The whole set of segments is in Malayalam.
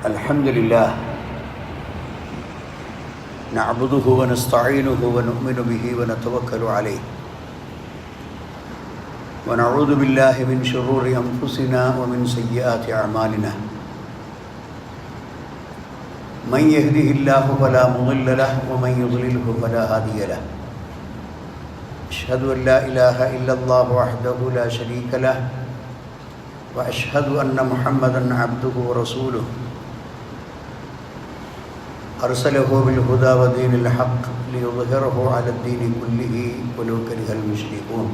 الحمد لله نعبده ونستعينه ونؤمن به ونتوكل عليه ونعوذ بالله من شرور أنفسنا ومن سيئات أعمالنا من يهده الله فلا مضل له ومن يضلله فلا هادي له أشهد أن لا إله إلا الله وحده لا شريك له وأشهد أن محمدًا عبده ورسوله أرسله بالهدى ودين الحق ليظهره على الدين كله ولو كره المشركون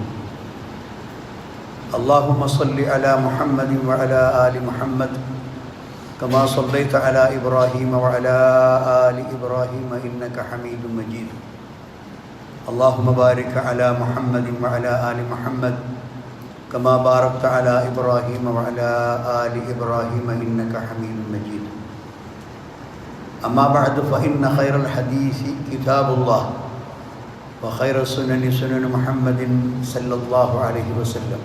اللهم صل على محمد وعلى آل محمد كما صليت على إبراهيم وعلى آل إبراهيم إنك حميد مجيد اللهم بارك على محمد وعلى آل محمد كما باركت على إبراهيم وعلى آل إبراهيم إنك حميد مجيد أما بعد فإن خير الحديث كتاب الله وخير السنن سنن محمد صلى الله عليه وسلم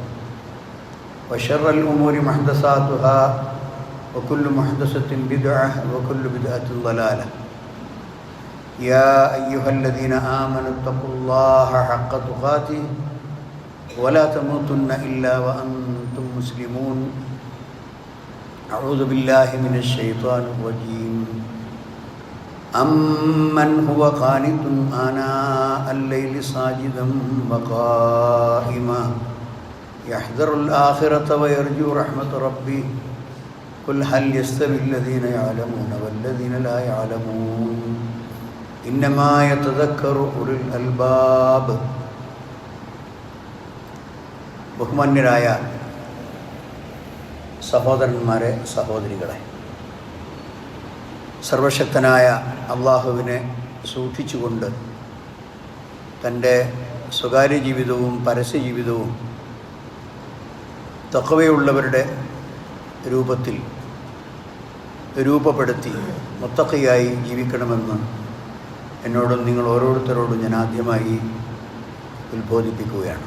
وشر الأمور محدثاتها وكل محدثة بدعة وكل بدعة ضلالة يا أيها الذين آمنوا اتقوا الله حق تقاته ولا تموتن إلا وأنتم مسلمون أعوذ بالله من الشيطان الرجيم أمن هو قانت آناء الليل ساجدا وقائما يحذر الآخرة ويرجو رحمة ربه قل هل يستوي الذين يعلمون والذين لا يعلمون إنما يتذكر أولو الألباب. ബഹുമാന്യരായ സഹോദരന്മാരെ, സഹോദരികളെ, സർവശക്തനായ അള്ളാഹുവിനെ സൂക്ഷിച്ചുകൊണ്ട് തൻ്റെ സ്വകാര്യ ജീവിതവും പരസ്യ ജീവിതവും തഖ്വയുള്ളവരുടെ രൂപത്തിൽ രൂപപ്പെടുത്തി മുത്തഖിയായി ജീവിക്കണമെന്ന് എന്നോടും നിങ്ങൾ ഓരോരുത്തരോടും ഞാൻ ആദ്യമായി ഉത്ബോധിപ്പിക്കുകയാണ്.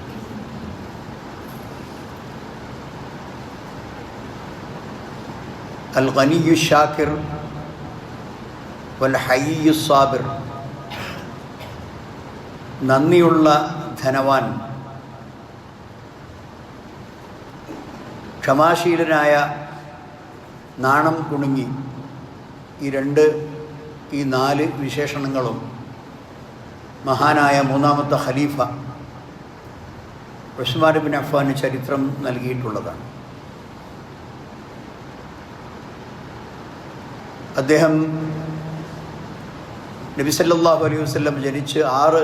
അൽ ഗനിയ്യു ഷാക്കിർ വൽ ഹയ്യു സാബിർ, നന്ദിയുള്ള ധനവാൻ, ക്ഷമാശീലനായ നാണം കുണുങ്ങി, ഈ നാല് വിശേഷണങ്ങളും മഹാനായ മൂന്നാമത്തെ ഖലീഫ ഉസ്മാൻ ഇബ്നു അഫ്ഫാന് ചരിത്രം നൽകിയിട്ടുള്ളതാണ്. അദ്ദേഹം നബി സല്ലല്ലാഹു അലൈഹി വസല്ലം ജനിച്ച് 6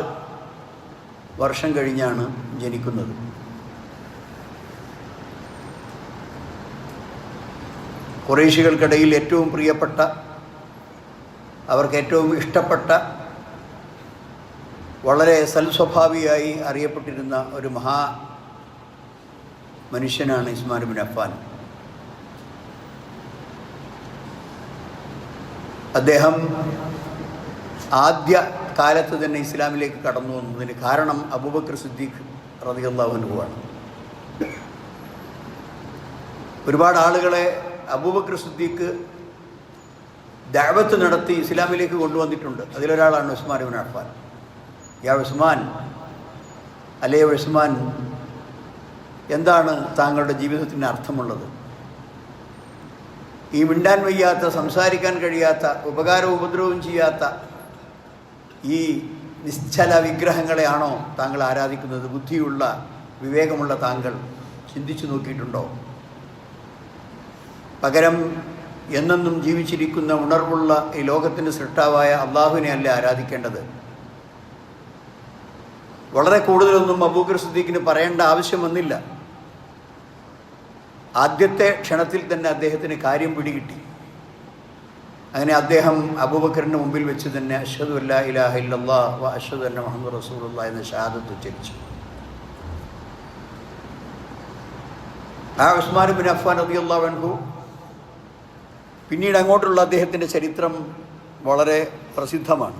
വർഷം കഴിഞ്ഞാണ് ജനിക്കുന്നത്. ഖുറൈശികൾക്കിടയിൽ ഏറ്റവും പ്രിയപ്പെട്ട, അവർക്ക് ഏറ്റവും ഇഷ്ടപ്പെട്ട, വളരെ സൽസ്വഭാവിയായി അറിയപ്പെട്ടിരുന്ന ഒരു മനുഷ്യനാണ് ഉസ്മാൻ ഇബ്നു അഫ്ഫാൻ. അദ്ദേഹം ആദ്യ കാലത്ത് തന്നെ ഇസ്ലാമിലേക്ക് കടന്നു വന്നതിന് കാരണം അബൂബക്കർ സിദ്ദീഖ് റളിയല്ലാഹു അൻഹുവാണ്. ഒരുപാട് ആളുകളെ അബൂബക്കർ സിദ്ദീഖ് ദഅവത്ത് നടത്തി ഇസ്ലാമിലേക്ക് കൊണ്ടുവന്നിട്ടുണ്ട്. അതിലൊരാളാണ് ഉസ്മാൻ ഇബ്നു അഫ്ഫാൻ. യാ ഉസ്മാൻ, അലേ ഉസ്മാൻ, എന്താണ് താങ്കളുടെ ജീവിതത്തിന് അർത്ഥമുള്ളത്? ഈ മിണ്ടാൻ വയ്യാത്ത, സംസാരിക്കാൻ കഴിയാത്ത, ഉപകാരവും ഉപദ്രവവും ചെയ്യാത്ത ഈ നിശ്ചല വിഗ്രഹങ്ങളെയാണോ താങ്കൾ ആരാധിക്കുന്നത്? ബുദ്ധിയുള്ള, വിവേകമുള്ള താങ്കൾ ചിന്തിച്ചു നോക്കിയിട്ടുണ്ടോ? പകരം എന്നെന്നും ജീവിച്ചിരിക്കുന്ന ഉണർവുള്ള ഈ ലോകത്തിൻ്റെ സൃഷ്ടാവായ അള്ളാഹുവിനെ അല്ലേ ആരാധിക്കേണ്ടത്? വളരെ കൂടുതലൊന്നും അബൂബക്കർ സിദ്ദീഖിന് പറയേണ്ട ആവശ്യം വന്നില്ല. ആദ്യത്തെ ക്ഷണത്തിൽ തന്നെ അദ്ദേഹത്തിന് കാര്യം പിടികിട്ടി. അങ്ങനെ അദ്ദേഹം അബൂബക്കറിൻ്റെ മുമ്പിൽ വെച്ച് തന്നെ അഷ്ഹദു അല്ലാ ഇലാഹ ഇല്ലല്ലാഹ് വ അഷ്ഹദു അന്ന മുഹമ്മദ് റസൂലുള്ളാഹി എന്ന ഷഹാദത്ത് ഉച്ചരിച്ചു. ആ ഉസ്മാൻ ഇബ്നു അഫ്ഫാൻ റളിയല്ലാഹു അൻഹു പിന്നീട് അങ്ങോട്ടുള്ള അദ്ദേഹത്തിൻ്റെ ചരിത്രം വളരെ പ്രസിദ്ധമാണ്.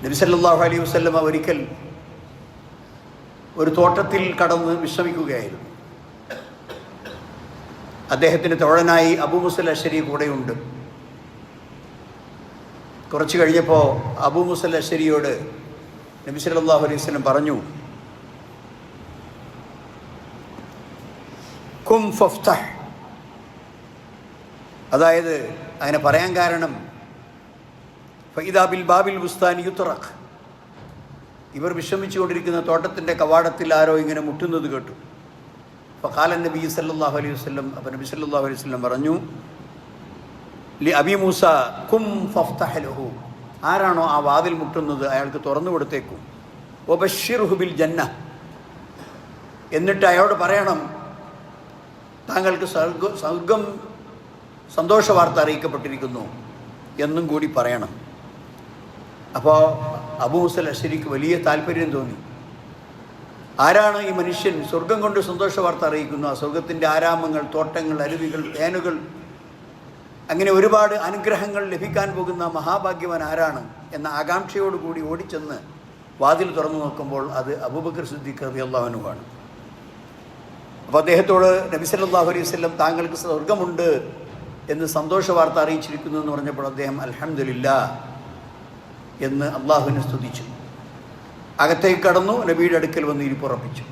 നബി സല്ലല്ലാഹു അലൈഹി വസല്ലം ഒരിക്കൽ ഒരു തോട്ടത്തിൽ കടന്ന് വിശ്രമിക്കുകയായിരുന്നു. അദ്ദേഹത്തിന് തോഴനായി അബൂ മൂസൽ അശ്ശരി കൂടെയുണ്ട്. കുറച്ച് കഴിഞ്ഞപ്പോൾ അബൂ മൂസൽ അശ്ശരിയോട് നബി സല്ലല്ലാഹു അലൈഹി വസല്ലം പറഞ്ഞു, കും ഫഫ്തഹ്. അതായത് അങ്ങനെ പറയാൻ കാരണം ഫഇദാ ബിൽ ബാബിൽ ബുസ്താനി യുത്റഖ്, ഇവർ വിശ്രമിച്ചുകൊണ്ടിരിക്കുന്ന തോട്ടത്തിൻ്റെ കവാടത്തിൽ ആരോ ഇങ്ങനെ മുട്ടുന്നത് കേട്ടു. ഫഖാല നബി സല്ലല്ലാഹു അലൈഹി വസല്ലം, അപ്പോൾ നബി സല്ലല്ലാഹു അലൈഹി വസല്ലം പറഞ്ഞു, ലി അബി മൂസ കും ഫഫ്തഹ് ലഹു, ആരാണോ ആ വാതിൽ മുട്ടുന്നത് അയാൾക്ക് തുറന്നു കൊടുത്തേക്കും. വബശ്ശിർഹു ബിൽ ജന്ന, എന്നിട്ട് അയാളോട് പറയണം താങ്കൾക്ക് സ്വർഗം സന്തോഷ വാർത്ത അറിയിക്കപ്പെട്ടിരിക്കുന്നു എന്നും കൂടി പറയണം. അപ്പോൾ അബൂ മൂസൽ അശ്ശരിക്ക് വലിയ താല്പര്യം തോന്നി. ആരാണ് ഈ മനുഷ്യൻ സ്വർഗം കൊണ്ട് സന്തോഷ വാർത്ത അറിയിക്കുന്നു? ആ സ്വർഗത്തിൻ്റെ ആരാമങ്ങൾ, തോട്ടങ്ങൾ, അരുവികൾ, തേനുകൾ, അങ്ങനെ ഒരുപാട് അനുഗ്രഹങ്ങൾ ലഭിക്കാൻ പോകുന്ന മഹാഭാഗ്യവാൻ ആരാണ് എന്ന ആകാംക്ഷയോടുകൂടി ഓടിച്ചെന്ന് വാതിൽ തുറന്നു നോക്കുമ്പോൾ അത് അബൂബക്കർ സിദ്ദീഖ് റളിയല്ലാഹു അൻഹു ആണ്. അപ്പോൾ അദ്ദേഹത്തോട് നബി സല്ലല്ലാഹു അലൈഹി വസല്ലം താങ്കൾക്ക് സ്വർഗമുണ്ട് എന്ന് സന്തോഷ വാർത്ത അറിയിച്ചിരിക്കുന്നു എന്ന് പറഞ്ഞപ്പോൾ അദ്ദേഹം അൽഹംദുലില്ലാഹ് എന്ന് അള്ളാഹുവിനെ സ്തുതിച്ചു. അകത്തേക്ക് കടന്നു, നബിയുടെ അടുക്കൽ വന്ന് ഇരിപ്പുറപ്പിച്ചു.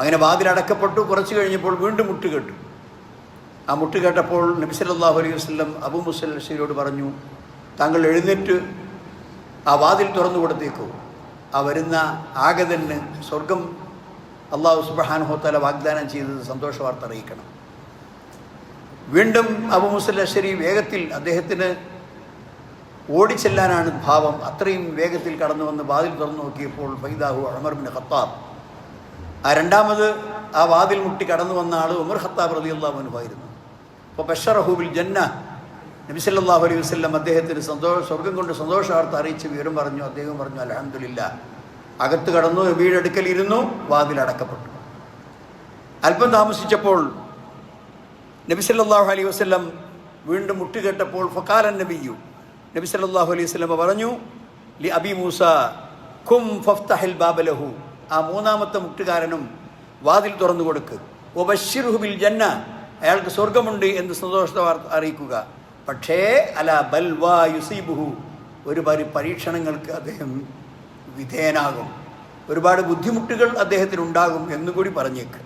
അങ്ങനെ വാതിലടക്കപ്പെട്ടു. കുറച്ച് കഴിഞ്ഞപ്പോൾ വീണ്ടും മുട്ട് കേട്ടു. ആ മുട്ട് കേട്ടപ്പോൾ നബി സല്ലല്ലാഹു അലൈഹി വസല്ലം അബൂ മൂസൽ അശ്ശരിയോട് പറഞ്ഞു, താങ്കൾ എഴുന്നേറ്റ് ആ വാതിൽ തുറന്നു കൊടുത്തേക്കൂ. ആ വരുന്ന ആഗതന് സ്വർഗം അള്ളാഹു സുബ്ഹാനഹു വ തആല വാഗ്ദാനം ചെയ്തത് സന്തോഷ വാർത്ത അറിയിക്കണം. വീണ്ടും അബൂ മൂസൽ അശ്ശരി വേഗത്തിൽ, അദ്ദേഹത്തിന് ഓടിച്ചെല്ലാനാണ് ഭാവം, അത്രയും വേഗത്തിൽ കടന്നു വന്ന് വാതിൽ തുറന്നു നോക്കിയപ്പോൾ ഫൈദാഹു ഉമർ ഇബ്നു ഖത്താബ്. ആ രണ്ടാമത് ആ വാതിൽ മുട്ടി കടന്നു വന്ന ആൾ ഉമർ ഖത്താബ് റളിയല്ലാഹു അൻഹു ആയിരുന്നു. അപ്പോൾ ബശ്ശറഹു ബിൽ ജന്ന, നബി സല്ലല്ലാഹു അലൈഹി വസല്ലം അദ്ദേഹത്തിന് സ്വർഗം കൊണ്ട് സന്തോഷ വാർത്ത അറിയിച്ച് വിവരം പറഞ്ഞു. അദ്ദേഹം പറഞ്ഞു അൽഹംദുലില്ലാഹ്. അകത്ത് കടന്നു, നബിയുടെ അടുക്കൽ ഇരുന്നു, വാതിൽ അടക്കപ്പെട്ടു. അല്പം താമസിച്ചപ്പോൾ നബി സല്ലല്ലാഹു അലൈഹി വസല്ലം വീണ്ടും മുട്ട് കേട്ടപ്പോൾ ഫഖാല നബിയു, നബി സല്ലല്ലാഹു അലൈഹി വസല്ലം പറഞ്ഞു, ലി അബി മൂസ കും ഫഫ്തഹിൽ ബാബ ലഹു, ആ മൂന്നാമത്തെ മുട്ടുകാരനും വാതിൽ തുറന്നു കൊടുക്ക്. വബശ്ശിർഹു ബിൽ ജന്ന, അയാൾക്ക് സ്വർഗമുണ്ട് എന്ന് സന്തോഷ വാർത്ത അറിയിക്കുക. പക്ഷേ അല ബൽവാ യുസീബുഹു, ഒരുപാട് പരീക്ഷണങ്ങൾക്ക് അദ്ദേഹം വിധേയനാകും, ഒരുപാട് ബുദ്ധിമുട്ടുകൾ അദ്ദേഹത്തിനുണ്ടാകും എന്നുകൂടി പറഞ്ഞേക്ക്.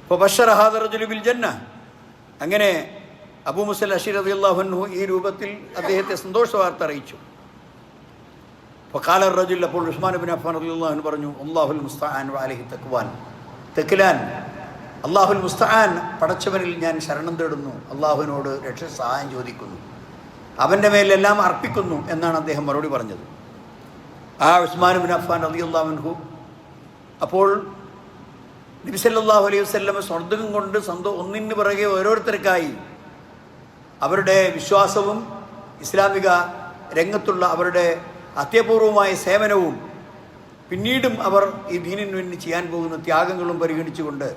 അപ്പോൾ ബശ്ശറ ഹാദ റജുലു ബിൽ ജന്ന, അങ്ങനെ അബൂ മൂസൽ അശ്ശരി റളിയല്ലാഹു അൻഹു ഈ രൂപത്തിൽ അദ്ദേഹത്തെ സന്തോഷ വാർത്ത അറിയിച്ചു. ഫഖാല റജുൽ, അപ്പോൾ ഉസ്മാൻ ഇബ്നു അഫ്ഫാൻ റളിയല്ലാഹു അൻഹു പറഞ്ഞു, അല്ലാഹുൽ മുസ്തആൻ വഅലൈഹി തഖ്വാൻ, തെക്കിലാൻ, അല്ലാഹുൽ മുസ്തആൻ, പടച്ചവനിൽ ഞാൻ ശരണം തേടുന്നു, അള്ളാഹുവിനോട് സഹായം ചോദിക്കുന്നു, അവൻ്റെ മേലെല്ലാം അർപ്പിക്കുന്നു എന്നാണ് അദ്ദേഹം മറുപടി പറഞ്ഞത്. ആ ഉസ്മാൻ ഇബ്നു അഫ്ഫാൻ റളിയല്ലാഹു അൻഹു അപ്പോൾ നബി സല്ലല്ലാഹു അലൈഹി വസല്ലം സ്വർഗ്ഗം കൊണ്ട് ഒന്നിന് പിറകെ ഓരോരുത്തർക്കായി അവരുടെ വിശ്വാസവും ഇസ്ലാമിക രംഗത്തുള്ള അവരുടെ അത്യപൂർവമായ സേവനവും പിന്നീടും അവർ ഈ ദീനിനു വേണ്ടി ചെയ്യാൻ പോകുന്ന ത്യാഗങ്ങളും പരിഗണിച്ചുകൊണ്ട്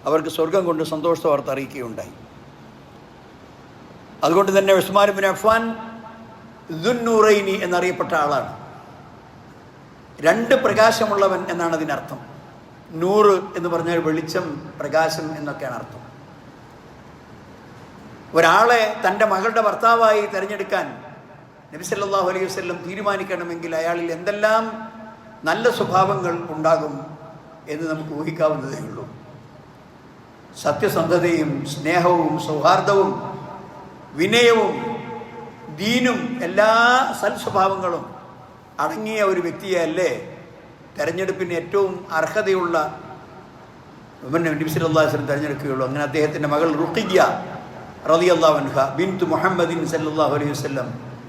അവർക്ക് സ്വർഗം കൊണ്ട് സന്തോഷ വാർത്ത അറിയിക്കുകയുണ്ടായി. അതുകൊണ്ട് തന്നെ ഉസ്മാൻ ഇബ്നു അഫ്ഫാൻ ദുന്നൂറൈനി എന്നറിയപ്പെട്ട ആളാണ്. രണ്ട് പ്രകാശമുള്ളവൻ എന്നാണ് അതിനർത്ഥം. നൂറ് എന്ന് പറഞ്ഞാൽ വെളിച്ചം, പ്രകാശം എന്നൊക്കെയാണ് അർത്ഥം. ഒരാളെ തൻ്റെ മകളുടെ ഭർത്താവായി തിരഞ്ഞെടുക്കാൻ നബി സല്ലല്ലാഹു അലൈഹി വസല്ലം തീരുമാനിക്കണമെങ്കിൽ അയാളിൽ എന്തെല്ലാം നല്ല സ്വഭാവങ്ങൾ ഉണ്ടാകും എന്ന് നമുക്ക് ഊഹിക്കാവുന്നതേ ഉള്ളൂ. സത്യസന്ധതയും സ്നേഹവും സൗഹാർദ്ദവും വിനയവും ദീനും എല്ലാ സൽസ്വഭാവങ്ങളും അടങ്ങിയ ഒരു വ്യക്തിയല്ലേ തെരഞ്ഞെടുപ്പിന് ഏറ്റവും അർഹതയുള്ള നബി സല്ലല്ലാഹു അലൈഹി വസല്ലം തിരഞ്ഞെടുക്കുകയുള്ളൂ. അങ്ങനെ അദ്ദേഹത്തിൻ്റെ മകൾ റുഖിയ്യ റളിയല്ലാഹു അൻഹ ബിൻതു മുഹമ്മദിൻ സല്ലല്ലാഹു അലൈഹി വസല്ലം,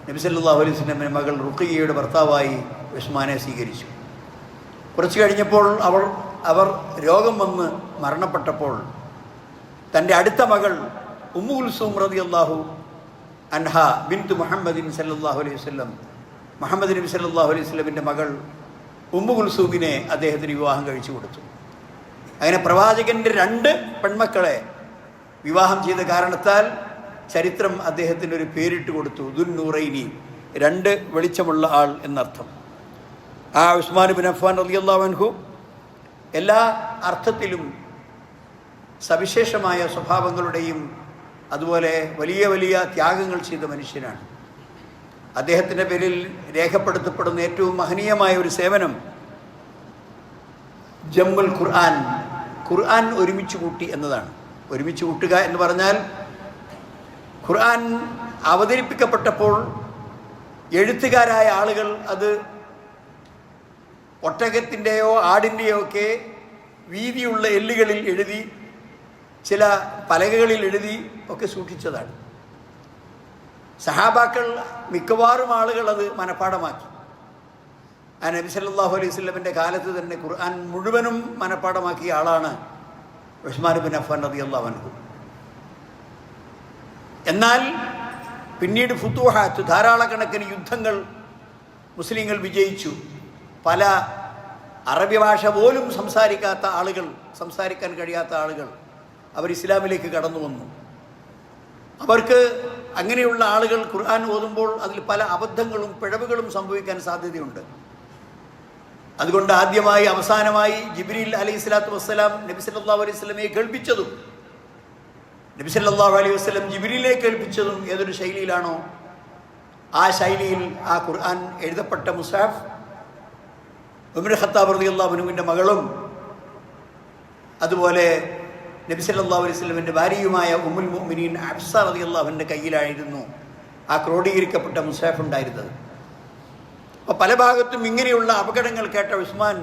നബി സല്ലല്ലാഹു അലൈഹി വസല്ലമിൻ്റെ മകൾ റുഖിയ്യയുടെ ഭർത്താവായി ഉസ്മാനെ സ്വീകരിച്ചു. കുറച്ച് കഴിഞ്ഞപ്പോൾ അവർ രോഗം വന്ന് മരണപ്പെട്ടപ്പോൾ തൻ്റെ അടുത്ത മകൾ ഉമ്മു കുൽസൂം റളിയല്ലാഹു അൻഹ ബിൻതു മുഹമ്മദിൻ സല്ലല്ലാഹു അലൈഹി വസല്ലം, മുഹമ്മദ് നബി സല്ലല്ലാഹു അലൈഹി വസല്ലമിൻ്റെ മകൾ ഉമ്മു കുൽസൂമിനെ അദ്ദേഹത്തിന് വിവാഹം കഴിച്ചു കൊടുത്തു. അങ്ങനെ പ്രവാചകൻ്റെ രണ്ട് പെൺമക്കളെ വിവാഹം ചെയ്ത കാരണത്താൽ ചരിത്രം അദ്ദേഹത്തിന് ഒരു പേരിട്ട് കൊടുത്തു, ദുന്നൂറൈനി, രണ്ട് വെളിച്ചമുള്ള ആൾ എന്നർത്ഥം. ആ ഉസ്മാൻ ഇബ്നു അഫ്ഫാൻ റളിയല്ലാഹു അൻഹു എല്ലാ അർത്ഥത്തിലും സവിശേഷമായ സ്വഭാവങ്ങളുടെയും അതുപോലെ വലിയ വലിയ ത്യാഗങ്ങൾ ചെയ്ത മനുഷ്യനാണ്. അദ്ദേഹത്തിൻ്റെ പേരിൽ രേഖപ്പെടുത്തപ്പെടുന്ന ഏറ്റവും മഹനീയമായ ഒരു സേവനം ജമ്മുൽ ഖുർആൻ ഒരുമിച്ച് കൂട്ടി എന്നതാണ്. ഒരുമിച്ച് കൂട്ടുക എന്ന് പറഞ്ഞാൽ ഖുർആൻ അവതരിപ്പിക്കപ്പെട്ടപ്പോൾ എഴുത്തുകാരായ ആളുകൾ അത് ഒട്ടകത്തിൻ്റെയോ ആടിൻ്റെയോ ഒക്കെ വീതിയുള്ള എല്ലുകളിൽ എഴുതി ചില പലകകളിൽ എഴുതി ഒക്കെ സൂക്ഷിച്ചതാണ്. സഹാബാക്കൾ മിക്കവാറും ആളുകൾ അത് മനഃപ്പാഠമാക്കി. ആ നബി സല്ലല്ലാഹു അലൈഹി വസല്ലമിൻ്റെ കാലത്ത് തന്നെ ഖുർആൻ മുഴുവനും മനഃപ്പാഠമാക്കിയ ആളാണ് ഉസ്മാൻ ഇബ്നു അഫ്ഫാൻ റളിയല്ലാഹു അൻഹു. എന്നാൽ പിന്നീട് ഫുതൂഹാത്ത്, ധാരാളക്കണക്കിന് യുദ്ധങ്ങൾ മുസ്ലിങ്ങൾ വിജയിച്ചു. പല അറബി ഭാഷ പോലും സംസാരിക്കാൻ കഴിയാത്ത ആളുകൾ അവർ ഇസ്ലാമിലേക്ക് കടന്നു വന്നു. അവർക്ക് അങ്ങനെയുള്ള ആളുകൾ ഖുർആൻ ഓതുമ്പോൾ അതിൽ പല അബദ്ധങ്ങളും പിഴവുകളും സംഭവിക്കാൻ സാധ്യതയുണ്ട്. അതുകൊണ്ട് ആദ്യമായി അവസാനമായി ജിബ്രീൽ അലൈഹിസ്സലാത്തു വസ്സലാം നബി സല്ലല്ലാഹു അലൈഹി വസല്ലമയെ കേൾപ്പിച്ചതും നബി സല്ലല്ലാഹു അലൈഹി വസല്ലം ജിബ്രീലിനെ കേൾപ്പിച്ചതും ഏതൊരു ശൈലിയിലാണോ ആ ശൈലിയിൽ ആ ഖുർആൻ എഴുതപ്പെട്ട മുസ്ഹഫ് ഉമർ ഖത്താബ് റളിയല്ലാഹു അൻഹുവിൻ്റെ മകളും അതുപോലെ നബി സല്ലല്ലാഹു അലൈഹി വസല്ലമിൻ്റെ ഭാര്യയുമായ ഉമ്മുൽ മുഅ്മിനീൻ ഹഫ്സ റളിയല്ലാഹു അൻഹയുടെ കയ്യിലായിരുന്നു ആ ക്രോഡീകരിക്കപ്പെട്ട മുസ്ഹഫ് ഉണ്ടായിരുന്നത്. അപ്പോൾ പല ഭാഗത്തും ഇങ്ങനെയുള്ള അപകടങ്ങൾ കേട്ട ഉസ്മാൻ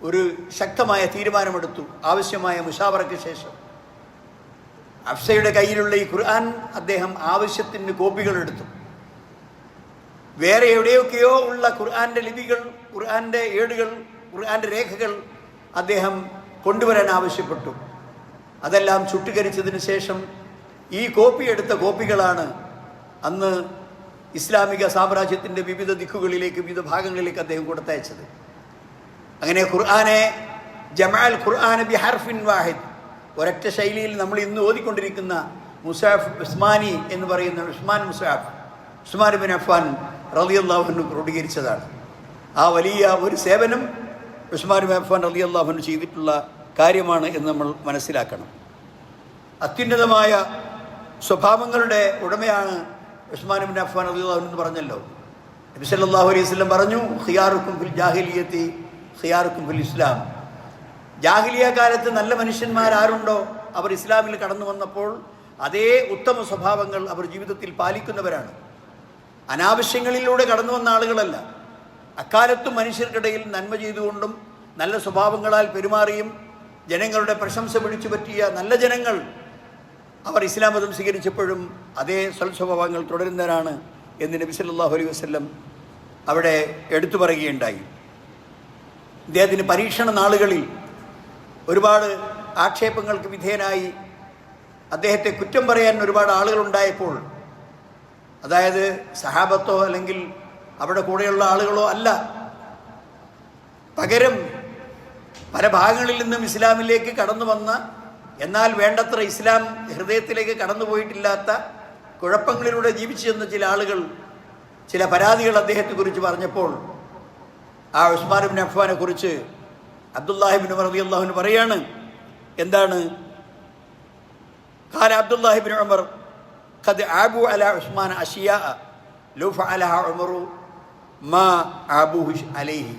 ഒരു ശക്തമായ തീരുമാനമെടുത്തു. ആവശ്യമായ മുശാവറയ്ക്ക് ശേഷം ഹഫ്സയുടെ കയ്യിലുള്ള ഈ ഖുർആൻ അദ്ദേഹം ആവശ്യത്തിന് കോപ്പികൾ എടുത്തു. വേറെ എവിടെയൊക്കെയോ ഉള്ള ഖുർആൻ്റെ ലിപികൾ, ഖുർആൻ്റെ ഏടുകൾ, ഖുർആൻ്റെ രേഖകൾ അദ്ദേഹം കൊണ്ടുവരാൻ ആവശ്യപ്പെട്ടു. അതെല്ലാം ചുട്ടുകരിച്ചതിന് ശേഷം ഈ എടുത്ത കോപ്പികളാണ് അന്ന് ഇസ്ലാമിക സാമ്രാജ്യത്തിൻ്റെ വിവിധ ദിക്കുകളിലേക്ക്, വിവിധ ഭാഗങ്ങളിലേക്ക് അദ്ദേഹം കൊടുത്തയച്ചത്. അങ്ങനെ ഖുർആനെ ജമഅൽ ഖുർആന ബി ഹർഫിൻ വാഹിദ്, ഒരൊറ്റ ശൈലിയിൽ നമ്മൾ ഇന്ന് ഓതിക്കൊണ്ടിരിക്കുന്ന മുസ്ഹഫ് ഉസ്മാനി എന്ന് പറയുന്ന ഉസ്മാൻ മുസ്ഹഫ് ഉസ്മാൻ ഇബ്നു അഫ്ഫാൻ റളിയല്ലാഹു അൻഹു ക്രോഡീകരിച്ചതാണ്. ആ വലിയ ഒരു സേവനം ഉസ്മാൻ ഇബ്നു അഫ്ഫാൻ റളിയല്ലാഹു അൻഹു ചെയ്തിട്ടുള്ള കാര്യമാണ് എന്ന് നമ്മൾ മനസ്സിലാക്കണം. അത്യുന്നതമായ സ്വഭാവങ്ങളുടെ ഉടമയാണ് ഉസ്മാൻ ഇബ്നു അഫ്ഫാൻ റളിയല്ലാഹു അൻഹു എന്ന് പറഞ്ഞല്ലോ. നബി സല്ലല്ലാഹു അലൈഹി വസല്ലം പറഞ്ഞു, ഖിയാറുക്കും ഫിൽ ജാഹിലിയ്യത്തി ഖിയാറുക്കും ഫിൽ ഇസ്ലാം. ജാഹിലിയ കാലത്ത് നല്ല മനുഷ്യന്മാർ ആരുണ്ടോ അവർ ഇസ്ലാമിൽ കടന്നു വന്നപ്പോൾ അതേ ഉത്തമ സ്വഭാവങ്ങൾ അവർ ജീവിതത്തിൽ പാലിക്കുന്നവരാണ്. അനാവശ്യങ്ങളിലൂടെ കടന്നു വന്ന ആളുകളല്ല. അക്കാലത്തും മനുഷ്യർക്കിടയിൽ നന്മ ചെയ്തുകൊണ്ടും നല്ല സ്വഭാവങ്ങളാൽ പെരുമാറിയും ജനങ്ങളുടെ പ്രശംസ പിടിച്ചു പറ്റിയ നല്ല ജനങ്ങൾ അവർ ഇസ്ലാം മതം സ്വീകരിച്ചപ്പോഴും അതേ സ്വഭാവങ്ങൾ തുടരുന്നവരാണ് എന്ന് നബി സല്ലല്ലാഹു അലൈഹി വസല്ലം അവിടെ എടുത്തു പറയുകയുണ്ടായി. ഇദ്ദേഹത്തിന് പരീക്ഷണ നാളുകളിൽ ഒരുപാട് ആക്ഷേപങ്ങൾക്ക് വിധേയനായി അദ്ദേഹത്തെ കുറ്റം പറയാൻ ഒരുപാട് ആളുകളുണ്ടായപ്പോൾ, അതായത് സഹാബത്തോ അല്ലെങ്കിൽ അവിടെ കൂടെയുള്ള ആളുകളോ അല്ല, പകരം പല ഭാഗങ്ങളിൽ നിന്നും ഇസ്ലാമിലേക്ക് കടന്നു വന്ന എന്നാൽ വേണ്ടത്ര ഇസ്ലാം ഹൃദയത്തിലേക്ക് കടന്നു പോയിട്ടില്ലാത്ത കുഴപ്പങ്ങളിലൂടെ ജീവിച്ചു ചെന്ന ചില ആളുകൾ ചില പരാതികൾ അദ്ദേഹത്തെക്കുറിച്ച് പറഞ്ഞപ്പോൾ ആ ഉസ്മാൻ ഇബ്നു അഫ്ഫാനെ കുറിച്ച് അബ്ദുല്ലാഹി ഇബ്നു ഉമർ റളിയല്ലാഹു അൻഹു പറയാണ്, എന്താണ്? ഖാല അബ്ദുല്ലാഹി ഇബ്നു ഉമർ ഖദ് ആബു അലാ ഉസ്മാൻ അഷിയാ ലൗ ഫഅലഹ ഉമറു മാ ആബുഹു അലൈഹി.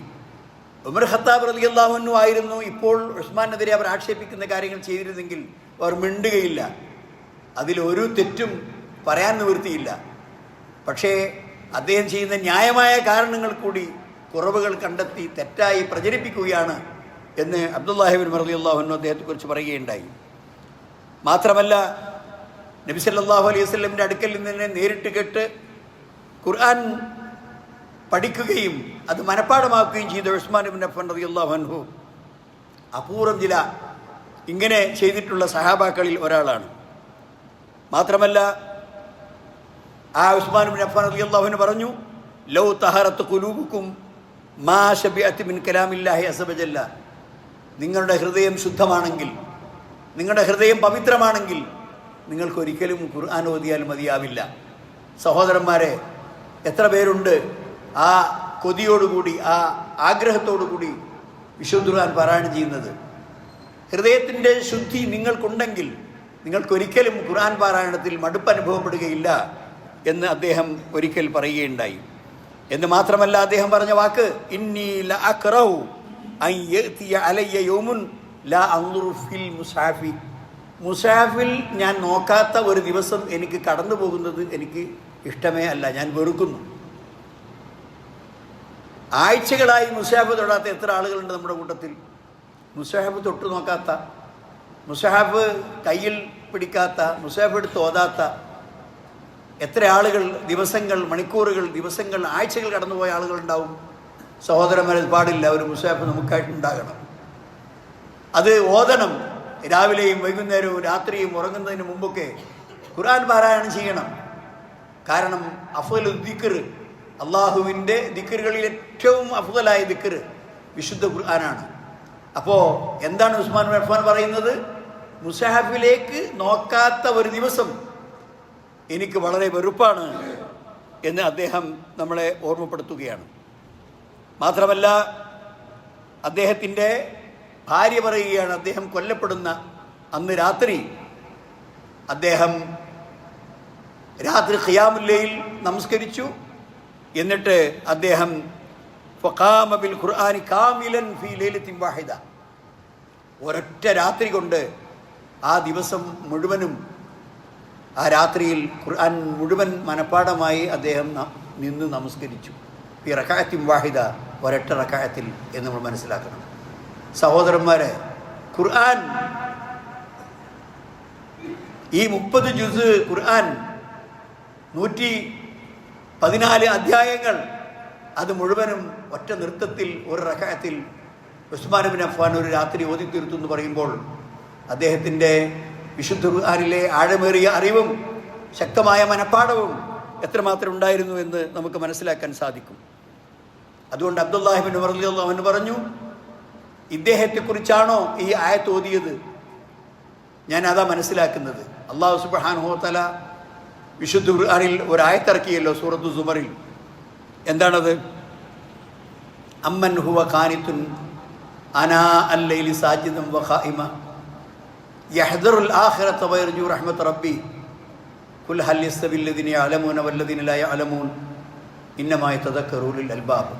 ഉമർ ഖത്താബ് റളിയല്ലാഹു അൻഹു ആയിരുന്നു ഇപ്പോൾ ഉസ്മാനെതിരെ അവർ ആക്ഷേപിക്കുന്ന കാര്യങ്ങൾ ചെയ്തിരുന്നെങ്കിൽ അവർ മിണ്ടുകയില്ല, അതിലൊരു തെറ്റും പറയാൻ നിവൃത്തിയില്ല. പക്ഷേ അദ്ദേഹം ചെയ്യുന്ന ന്യായമായ കാരണങ്ങൾ കൂടി കുറവുകൾ കണ്ടെത്തി തെറ്റായി പ്രചരിപ്പിക്കുകയാണ് എന്ന് അബ്ദുല്ലാഹി ഇബ്നു ഉമർ റളിയല്ലാഹു അൻഹു അദ്ദേഹത്തെക്കുറിച്ച് പറയുകയുണ്ടായി. മാത്രമല്ല നബി സല്ലല്ലാഹു അലൈഹി വസല്ലമിൻ്റെ അടുക്കൽ നിന്ന് നേരിട്ട് കേട്ട് ഖുർആൻ പഠിക്കുകയും അത് മനഃപ്പാഠമാക്കുകയും ചെയ്ത ഉസ്മാൻ ഇബ്നു അഫ്ഫാൻ റളിയല്ലാഹു അൻഹു അപൂർവം ചില ഇങ്ങനെ ചെയ്തിട്ടുള്ള സഹാബാക്കളിൽ ഒരാളാണ്. മാത്രമല്ല ആ ഉസ്മാൻ ഇബ്നു അഫ്ഫാൻ റളിയല്ലാഹു അൻഹു പറഞ്ഞു, ലൗ തഹറത്ത് ഖുലൂബുക്കും മാ ശബിഅത് മിൻ കലാമില്ലാഹി അസ്സ വജല്ല. നിങ്ങളുടെ ഹൃദയം ശുദ്ധമാണെങ്കിൽ, നിങ്ങളുടെ ഹൃദയം പവിത്രമാണെങ്കിൽ നിങ്ങൾക്കൊരിക്കലും ഖുർആൻ ഓതിയാൽ മതിയാവില്ല. സഹോദരന്മാരെ, എത്ര പേരുണ്ട് ആ കൊതിയോടുകൂടി, ആ ആഗ്രഹത്തോടുകൂടി വിശുദ്ധ ഖുർആൻ പാരായണം ചെയ്യുന്നത്? ഹൃദയത്തിൻ്റെ ശുദ്ധി നിങ്ങൾക്കുണ്ടെങ്കിൽ നിങ്ങൾക്കൊരിക്കലും ഖുർആൻ പാരായണത്തിൽ മടുപ്പ് അനുഭവപ്പെടുകയില്ല എന്ന് അദ്ദേഹം ഒരിക്കൽ പറയുകയുണ്ടായി. എന്ന് മാത്രമല്ല, അദ്ദേഹം പറഞ്ഞ വാക്ക് ഇന്നി ലഅക്റഹു അൻ യഅതിയ അലയ്യ യൗമുൻ ലാ അൻദുറു ഫിൽ മുസ്ഹഫി. മുസ്ഹഫിൽ ഞാൻ നോക്കാത്ത ഒരു ദിവസം എനിക്ക് കടന്നു പോകുന്നത് എനിക്ക് ഇഷ്ടമേ അല്ല, ഞാൻ വെറുക്കുന്നു. ആഴ്ചകളായി മുസ്ഹഫ് തൊടാത്ത എത്ര ആളുകളുണ്ട് നമ്മുടെ കൂട്ടത്തിൽ? മുസ്ഹഫ് തൊട്ടു നോക്കാത്ത, മുസ്ഹഫ് കയ്യിൽ പിടിക്കാത്ത, മുസ്ഹഫ് എടുത്ത് ഓതാത്ത എത്ര ആളുകൾ, ദിവസങ്ങൾ, മണിക്കൂറുകൾ, ദിവസങ്ങൾ, ആഴ്ചകൾ കടന്നുപോയ ആളുകളുണ്ടാവും. സഹോദരന്മാരെ, പാടില്ല. ഒരു മുസ്ഹഫ് നമുക്കായിട്ടുണ്ടാകണം. അത് ഓതണം. രാവിലെയും വൈകുന്നേരവും രാത്രിയും ഉറങ്ങുന്നതിന് മുമ്പൊക്കെ ഖുർആൻ പാരായണം ചെയ്യണം. കാരണം അഫ്ളു ദിക്ർ, അള്ളാഹുവിൻ്റെ ദിക്റുകളിൽ ഏറ്റവും അഫ്ളലായ ദിക്ർ വിശുദ്ധ ഖുർആനാണ്. അപ്പോൾ എന്താണ് ഉസ്മാൻ ബിൻ അഫ്ഫാൻ പറയുന്നത്? മുസ്ഹഫിലേക്ക് നോക്കാത്ത ഒരു ദിവസം എനിക്ക് വളരെ വെറുപ്പാണ് എന്ന് അദ്ദേഹം നമ്മളെ ഓർമ്മപ്പെടുത്തുകയാണ്. മാത്രമല്ല, അദ്ദേഹത്തിൻ്റെ ഭാര്യ പറയുകയാണ്, അദ്ദേഹം കൊല്ലപ്പെടുന്ന അന്ന് രാത്രി അദ്ദേഹം ഖിയാമുൽ ലൈൽ നമസ്കരിച്ചു. എന്നിട്ട് അദ്ദേഹം ഫഖാമ ബിൽ ഖുർആനി കാമിലൻ ഫീ ലൈലത്തിൻ വാഹിദ, ഒരൊറ്റ രാത്രി കൊണ്ട് ആ ദിവസം മുഴുവനും, ആ രാത്രിയിൽ ഖുർആൻ മുഴുവൻ മനഃപ്പാഠമായി അദ്ദേഹം നിന്ന് നമസ്കരിച്ചു. ഈ റകഅത്തിൻ വാഹിദ, ഒരൊറ്റ റകഅത്തിൽ എന്ന് നമ്മൾ മനസ്സിലാക്കണം. സഹോദരന്മാരെ, ഖുർആൻ ഈ 30 ജുസ് ഖുർആൻ, 114 അധ്യായങ്ങൾ, അത് മുഴുവനും ഒറ്റ നൃത്തത്തിൽ ഒരു റകഅത്തിൽ ഉസ്മാൻ ബിൻ അഫ്ഫാൻ ഒരു രാത്രി ഓതി തീർത്തു എന്ന് പറയുമ്പോൾ അദ്ദേഹത്തിൻ്റെ വിശുദ്ധ ഖുർആനിലെ ആഴമേറിയ അറിവും ശക്തമായ മനഃപ്പാഠവും എത്രമാത്രം ഉണ്ടായിരുന്നു എന്ന് നമുക്ക് മനസ്സിലാക്കാൻ സാധിക്കും. അതുകൊണ്ട് അബ്ദുല്ലാഹി ബിൻ ഉമർ റളിയല്ലാഹു അൻഹു പറഞ്ഞു, ഇദ്ദേഹത്തെക്കുറിച്ചാണോ ഈ ആയത്ത് ഓതിയത്? ഞാൻ അതാ മനസ്സിലാക്കുന്നത്. അല്ലാഹു സുബ്ഹാനഹു വ തആല വിശുദ്ധ ഖുർആനിൽ ഒരു ആയത്തിറക്കിയല്ലോ, സൂറത്തു സുമറിൽ. എന്താണത്? അമ്മൻ ഹുവ ഖാനിത്തുൻ അനാ അൽ-ലൈലി സാജിദൻ വ ഖായിമ യഹ്ദറുൽ ആഖിറത വയർജു റഹ്മത റബ്ബി ഖുൽ ഹൽ യസ്തവിൽ ലദീന യഅലമൂന വല്ലദീന ലാ യഅലമൂൻ ഇന്നമാ യതദക്കറു ഉലുൽ അൽബാബ്.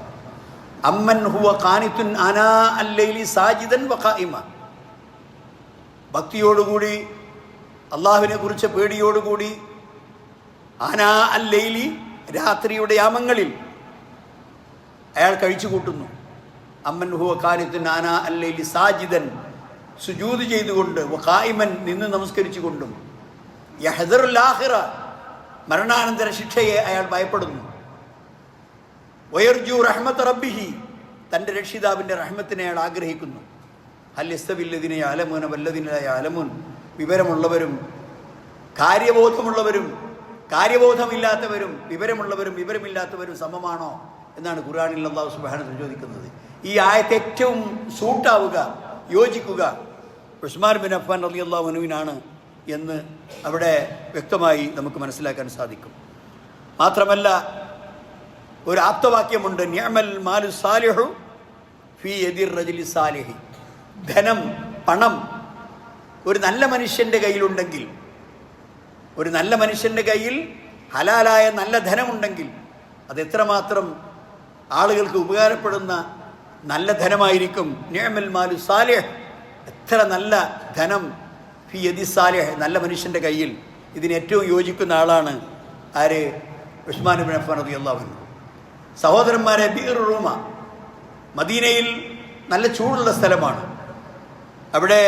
അമ്മൻ ഹുവ ഖാനിത്തുൻ അനാ അൽ-ലൈലി സാജിദൻ വ ഖായിമ, ഭക്തിയോടുകൂടി, അള്ളാഹുവിനെ കുറിച്ച് പേടിയോടുകൂടി, ആനാ അൽ-ലൈലി, രാത്രിയുടെ യാമങ്ങളിൽ അയാൾ കഴിച്ചു കൂട്ടുന്നു. അമ്മൻ ഹുവ ഖാനിത്തുൻ ആനാ അൽ-ലൈലി സാജിദൻ, സുജൂദ് ചെയ്തുകൊണ്ട്, ഖായിമൻ, നിന്ന് നമസ്കരിച്ചുകൊണ്ടും, യഹ്ദറുൽ ആഖിറ, മരണാനന്തര ശിക്ഷയെ അയാൾ ഭയപ്പെടുന്നു, വയർജു റഹ്മത റബ്ബിഹി, തൻ്റെ രക്ഷിതാവിൻ്റെ റഹ്മത്തിനെ അയാൾ ആഗ്രഹിക്കുന്നു. ഹൽ യസ്തവിൽ ലദീന യഅലമൂന വല്ലദീന ലാ യഅലമൂൻ, വിവരമുള്ളവരും കാര്യബോധമുള്ളവരും കാര്യബോധമില്ലാത്തവരും, വിവരമുള്ളവരും വിവരമില്ലാത്തവരും സമമാണോ എന്നാണ് ഖുർആനിൽ അല്ലാഹു സുബ്ഹാനഹു വ തആല ചോദിക്കുന്നത്. ഈ ആയത്ത് ഏറ്റവും സൂട്ടാവുക, യോജിക്കുക ഉസ്മാൻ ബിൻ അഫ്ഫാൻ റളിയല്ലാഹു അൻഹുവിനാണ് എന്ന് അവിടെ വ്യക്തമായി നമുക്ക് മനസ്സിലാക്കാൻ സാധിക്കും. മാത്രമല്ല, ഒരു ആപ്തവാക്യമുണ്ട്, നിഅമൽ മാലു സാലിഹു ഫീ യദിർ റജുലി സാലിഹി. ധനം, പണം ഒരു നല്ല മനുഷ്യൻ്റെ കയ്യിലുണ്ടെങ്കിൽ, ഒരു നല്ല മനുഷ്യൻ്റെ കയ്യിൽ ഹലാലായ നല്ല ധനമുണ്ടെങ്കിൽ അത് എത്രമാത്രം ആളുകൾക്ക് ഉപകാരപ്പെടുന്ന നല്ല ധനമായിരിക്കും. നിഅമൽ മാലു സാലിഹ്, എത്ര നല്ല ധനം ഫി യദി സാലിഹ്, നല്ല മനുഷ്യൻ്റെ കയ്യിൽ. ഇതിന് ഏറ്റവും യോജിക്കുന്ന ആളാണ് ആര്? ഉസ്മാൻ ബിൻ അഫ്ഫാൻ റളിയല്ലാഹു അൻഹു. സഹോദരന്മാരെ, ബിർ റൂമ മദീനയിൽ നല്ല ചൂടുള്ള സ്ഥലമാണ്. അവിടെ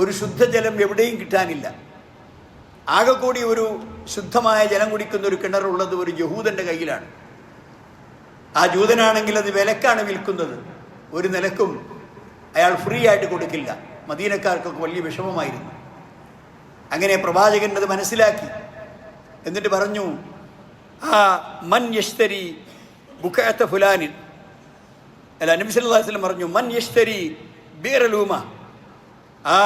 ഒരു ശുദ്ധജലം എവിടെയും കിട്ടാനില്ല. ആകെ കൂടി ഒരു ശുദ്ധമായ ജലം കുടിക്കുന്ന ഒരു കിണറുള്ളത് ഒരു യഹൂദൻ്റെ കയ്യിലാണ്. ആ ജൂതനാണെങ്കിൽ അത് വിലക്കാണ് വിൽക്കുന്നത്. ഒരു നിലക്കും അയാൾ ഫ്രീ ആയിട്ട് കൊടുക്കില്ല. മദീനക്കാർക്കൊക്കെ വലിയ വിഷമമായിരുന്നു. അങ്ങനെ പ്രവാചകൻ അത് മനസ്സിലാക്കി. എന്നിട്ട് പറഞ്ഞു, ആ മൻ യശ്തരി ബുഖഅത ഫുലാനിൻ, അല്ല, നബി സല്ലല്ലാഹു അലൈഹി വസല്ലം പറഞ്ഞു, മൻ യശ്തരി ബിർ റൂമ, ആ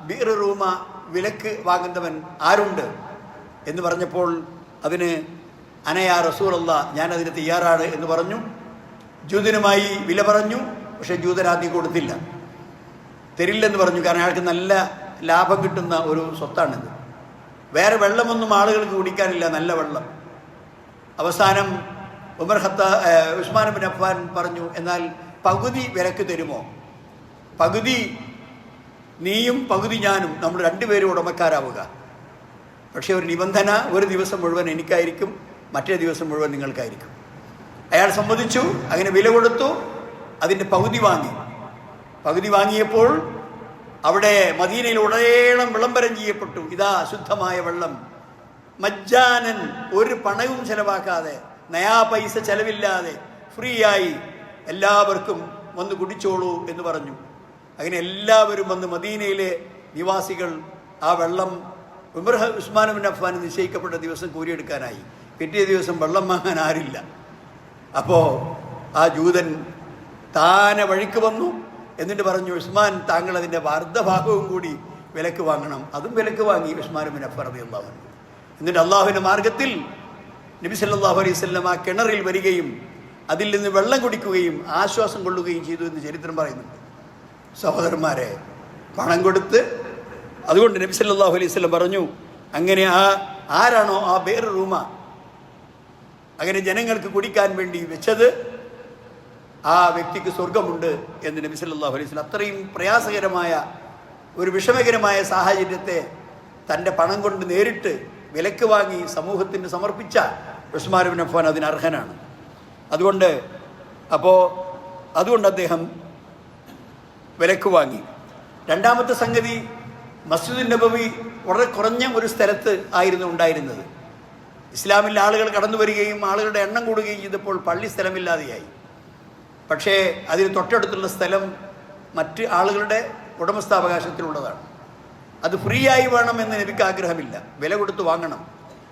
ബിർ റൂമ വിലക്ക് വാങ്ങുന്നവൻ ആരുണ്ട് എന്ന് പറഞ്ഞപ്പോൾ അതിന് അനയാ റസൂലല്ലാഹ്, ഞാനതിന് തയ്യാറാണ് എന്ന് പറഞ്ഞു. ജൂതനുമായി വില പറഞ്ഞു. പക്ഷെ ജൂതൻ ആദ്യം കൊടുത്തില്ല. തരില്ലെന്ന് പറഞ്ഞു. കാരണം അയാൾക്ക് നല്ല ലാഭം കിട്ടുന്ന ഒരു സ്വത്താണിത്. വേറെ വെള്ളമൊന്നും ആളുകൾക്ക് കുടിക്കാനില്ല, നല്ല വെള്ളം. അവസാനം ഉസ്മാൻ ബിൻ അഫ്ഫാൻ പറഞ്ഞു, എന്നാൽ പകുതി വിലക്ക് തരുമോ? പകുതി നീയും പകുതി ഞാനും, നമ്മൾ രണ്ടുപേരും ഉടമക്കാരാവുക. പക്ഷേ ഒരു നിബന്ധന, ഒരു ദിവസം മുഴുവൻ എനിക്കായിരിക്കും, മറ്റേ ദിവസം മുഴുവൻ നിങ്ങൾക്കായിരിക്കും. അയാൾ സമ്മതിച്ചു. അങ്ങനെ വില കൊടുത്തു. അതിൻ്റെ പകുതി വാങ്ങി. പകുതി വാങ്ങിയപ്പോൾ അവിടെ മദീനയിൽ ഉടനീളം വിളംബരം ചെയ്യപ്പെട്ടു, ഇതാ ശുദ്ധമായ വെള്ളം, മജ്ജാനൻ, ഒരു പണവും ചെലവാക്കാതെ, നയാ പൈസ ചെലവില്ലാതെ, ഫ്രീ ആയി എല്ലാവർക്കും വന്ന് കുടിച്ചോളൂ എന്ന് പറഞ്ഞു. അങ്ങനെ എല്ലാവരും വന്ന് മദീനയിലെ നിവാസികൾ ആ വെള്ളം ഉസ്മാൻ ബിൻ അഫ്ഫാൻ നിശ്ചയിക്കപ്പെട്ട ദിവസം കൂരിയെടുക്കാനായി. പിറ്റേ ദിവസം വെള്ളം വാങ്ങാൻ ആരില്ല. അപ്പോൾ ആ ജൂതൻ താനെ വഴിക്ക് വന്നു. എന്നിട്ട് പറഞ്ഞു, ഉസ്മാൻ, താങ്കൾ അതിൻ്റെ അർദ്ധഭാഗവും കൂടി വിലക്ക് വാങ്ങണം. അതും വിലക്ക് വാങ്ങി ഉസ്മാൻ ബിൻ അഫ്ഫാൻ റളിയല്ലാഹു അൻഹു. എന്നിട്ട് അള്ളാഹുവിൻ്റെ മാർഗത്തിൽ നബി സല്ലല്ലാഹു അലൈഹി വസല്ലം ആ കിണറിൽ വരികയും അതിൽ നിന്ന് വെള്ളം കുടിക്കുകയും ആശ്വാസം കൊള്ളുകയും ചെയ്തു എന്ന് ചരിത്രം പറയുന്നുണ്ട്. സഹോദരന്മാരെ, പണം കൊടുത്ത്, അതുകൊണ്ട് നബി സല്ലല്ലാഹു അലൈഹി വസല്ലം പറഞ്ഞു, അങ്ങനെ ആരാണോ ആ ബേർ റൂമ അങ്ങനെ ജനങ്ങൾക്ക് കുടിക്കാൻ വേണ്ടി വെച്ചത്, ആ വ്യക്തിക്ക് സ്വർഗമുണ്ട് എന്ന് നബി സല്ലല്ലാഹു അലൈഹി വസല്ലം. അത്രയും പ്രയാസകരമായ ഒരു വിഷമകരമായ സാഹചര്യത്തെ തൻ്റെ പണം കൊണ്ട് നേരിട്ട് വിലക്ക് വാങ്ങി സമൂഹത്തിന് സമർപ്പിച്ച ഉസ്മാൻ ബിൻ അഫ്ഫാൻ അതിന് അർഹനാണ്. അതുകൊണ്ട് അദ്ദേഹം വിലക്ക് വാങ്ങി. രണ്ടാമത്തെ സംഗതി, മസ്ജിദുൻ നബവി വളരെ കുറഞ്ഞ ഒരു സ്ഥലത്ത് ആയിരുന്നു ഉണ്ടായിരുന്നത്. ഇസ്ലാമിൽ ആളുകൾ കടന്നു വരികയും ആളുകളുടെ എണ്ണം കൂടുകയും ചെയ്തപ്പോൾ പള്ളി സ്ഥലമില്ലാതെയായി. പക്ഷേ അതിന് തൊട്ടടുത്തുള്ള സ്ഥലം മറ്റ് ആളുകളുടെ ഉടമസ്ഥാവകാശത്തിലുള്ളതാണ്. അത് ഫ്രീ ആയി വേണമെന്ന് നബിക്ക് ആഗ്രഹമില്ല, വില കൊടുത്ത് വാങ്ങണം.